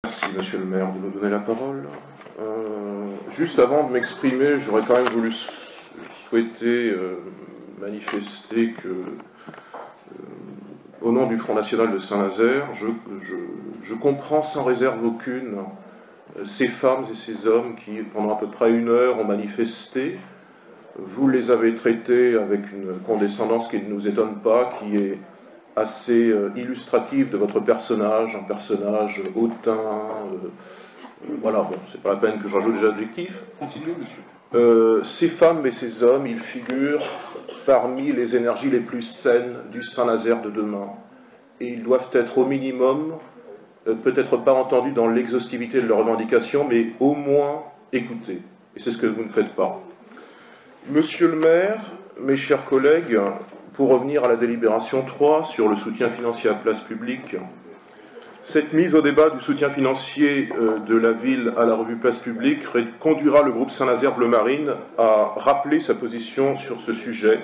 Merci, monsieur le maire, de nous donner la parole. Juste avant de m'exprimer, j'aurais quand même voulu souhaiter manifester que, au nom du Front National de Saint-Nazaire, je comprends sans réserve aucune ces femmes et ces hommes qui, pendant à peu près 1 heure, ont manifesté. Vous les avez traités avec une condescendance qui ne nous étonne pas, qui est assez illustrative de votre personnage, un personnage hautain. Voilà, bon, c'est pas la peine que je rajoute des adjectifs. Continuez, monsieur. Ces femmes et ces hommes, ils figurent parmi les énergies les plus saines du Saint-Nazaire de demain. Et ils doivent être au minimum, peut-être pas entendus dans l'exhaustivité de leurs revendications, mais au moins écoutés. Et c'est ce que vous ne faites pas. Monsieur le maire, mes chers collègues, pour revenir à la délibération 3 sur le soutien financier à Place Publique, cette mise au débat du soutien financier de la ville à la revue Place Publique conduira le groupe Saint-Nazaire Bleu Marine à rappeler sa position sur ce sujet.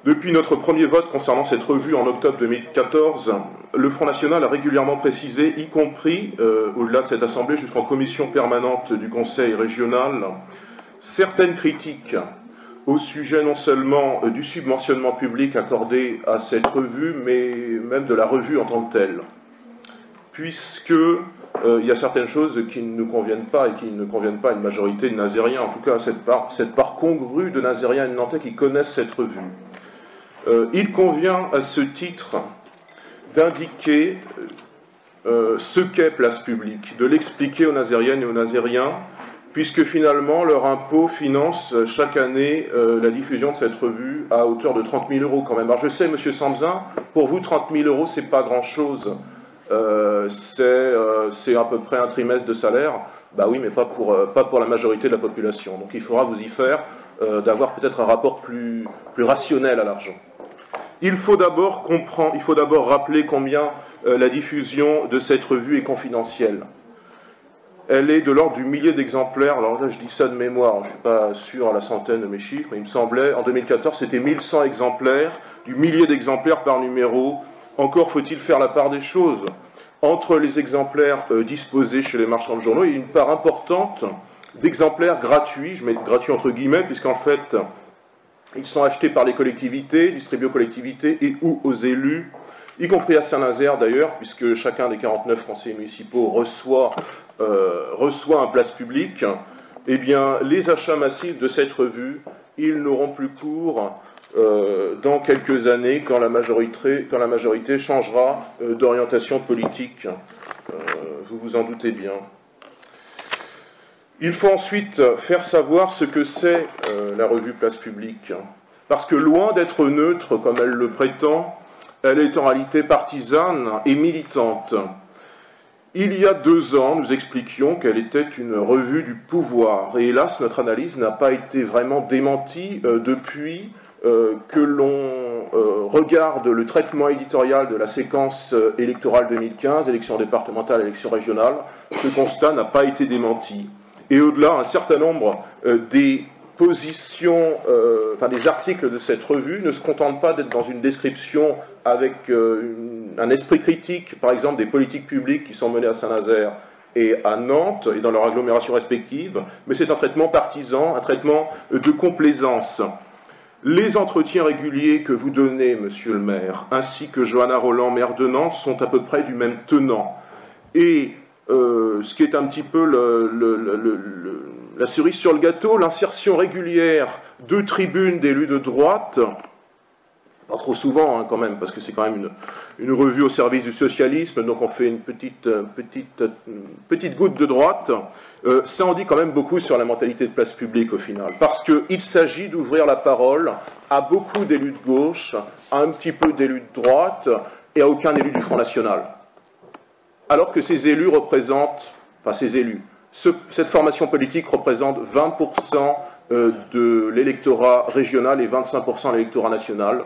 Depuis notre premier vote concernant cette revue en octobre 2014, le Front National a régulièrement précisé, y compris au-delà de cette assemblée jusqu'en commission permanente du Conseil régional, certaines critiques au sujet non seulement du subventionnement public accordé à cette revue, mais même de la revue en tant que telle. Puisque il y a certaines choses qui ne nous conviennent pas et qui ne conviennent pas à une majorité de Nazériens, en tout cas cette part congrue de Nazériens et de Nantais qui connaissent cette revue. Il convient à ce titre d'indiquer ce qu'est Place Publique, de l'expliquer aux Nazériennes et aux Nazériens, puisque finalement leur impôt finance chaque année la diffusion de cette revue à hauteur de 30 000 € quand même. Alors je sais, monsieur Samzin, pour vous 30 000 € c'est pas grand-chose, c'est à peu près un trimestre de salaire. Bah oui, mais pas pour la majorité de la population. Donc il faudra vous y faire d'avoir peut-être un rapport plus rationnel à l'argent. Il faut d'abord rappeler combien la diffusion de cette revue est confidentielle. Elle est de l'ordre du millier d'exemplaires. Alors là, je dis ça de mémoire, je ne suis pas sûr à la centaine de mes chiffres, mais il me semblait, en 2014, c'était 1100 exemplaires, du millier d'exemplaires par numéro. Encore faut-il faire la part des choses. Entre les exemplaires disposés chez les marchands de journaux, il y a une part importante d'exemplaires gratuits, je mets gratuits entre guillemets, puisqu'en fait, ils sont achetés par les collectivités, distribués aux collectivités et ou aux élus, y compris à Saint-Nazaire d'ailleurs, puisque chacun des 49 conseillers municipaux reçoit un Place Publique. Eh bien, les achats massifs de cette revue, ils n'auront plus cours dans quelques années, quand la majorité changera d'orientation politique. Vous vous en doutez bien. Il faut ensuite faire savoir ce que c'est la revue Place Publique, parce que loin d'être neutre, comme elle le prétend, elle est en réalité partisane et militante. Il y a 2 ans, nous expliquions qu'elle était une revue du pouvoir, et hélas, notre analyse n'a pas été vraiment démentie depuis que l'on regarde le traitement éditorial de la séquence électorale 2015, élections départementales, élections régionales. Ce constat n'a pas été démenti. Et au-delà, un certain nombre des positions, des articles de cette revue ne se contentent pas d'être dans une description avec un esprit critique, par exemple, des politiques publiques qui sont menées à Saint-Nazaire et à Nantes et dans leurs agglomérations respectives, mais c'est un traitement partisan, un traitement de complaisance. Les entretiens réguliers que vous donnez, monsieur le maire, ainsi que Johanna Roland, maire de Nantes, sont à peu près du même tenant. Et ce qui est un petit peu la cerise sur le gâteau, l'insertion régulière de tribunes d'élus de droite, pas trop souvent quand même, parce que c'est quand même une revue au service du socialisme, donc on fait une petite goutte de droite, ça en dit quand même beaucoup sur la mentalité de Place Publique au final, parce qu'il s'agit d'ouvrir la parole à beaucoup d'élus de gauche, à un petit peu d'élus de droite, et à aucun élu du Front National. Alors que ces élus représentent, cette formation politique représente 20% de l'électorat régional et 25% de l'électorat national.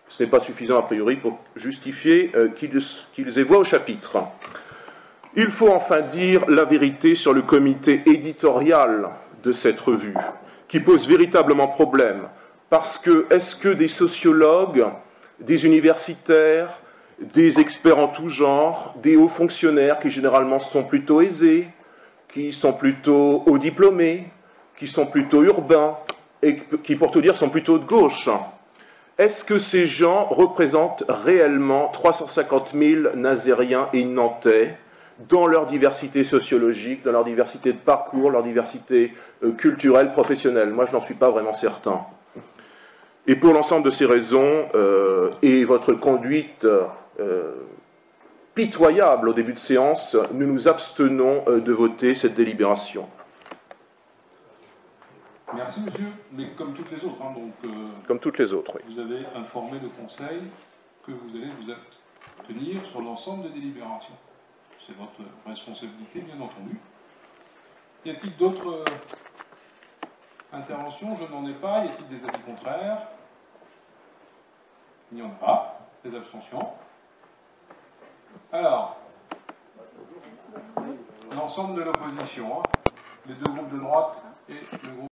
Ce n'est pas suffisant a priori pour justifier qu'ils aient voix au chapitre. Il faut enfin dire la vérité sur le comité éditorial de cette revue, qui pose véritablement problème. Parce que, est-ce que des sociologues, des universitaires, des experts en tout genre, des hauts fonctionnaires qui généralement sont plutôt aisés, qui sont plutôt hauts diplômés, qui sont plutôt urbains, et qui, pour tout dire, sont plutôt de gauche. Est-ce que ces gens représentent réellement 350 000 Nazériens et Nantais dans leur diversité sociologique, dans leur diversité de parcours, leur diversité culturelle, professionnelle? Moi, je n'en suis pas vraiment certain. Et pour l'ensemble de ces raisons, et votre conduite pitoyable au début de séance, nous nous abstenons de voter cette délibération. Merci, monsieur. Mais comme toutes les autres, Comme toutes les autres, oui. Vous avez informé le Conseil que vous allez vous abstenir sur l'ensemble des délibérations. C'est votre responsabilité, bien entendu. Y a-t-il d'autres interventions? Je n'en ai pas. Y a-t-il des avis contraires? Il n'y en a pas. Des abstentions. Alors, l'ensemble de l'opposition, les deux groupes de droite et le groupe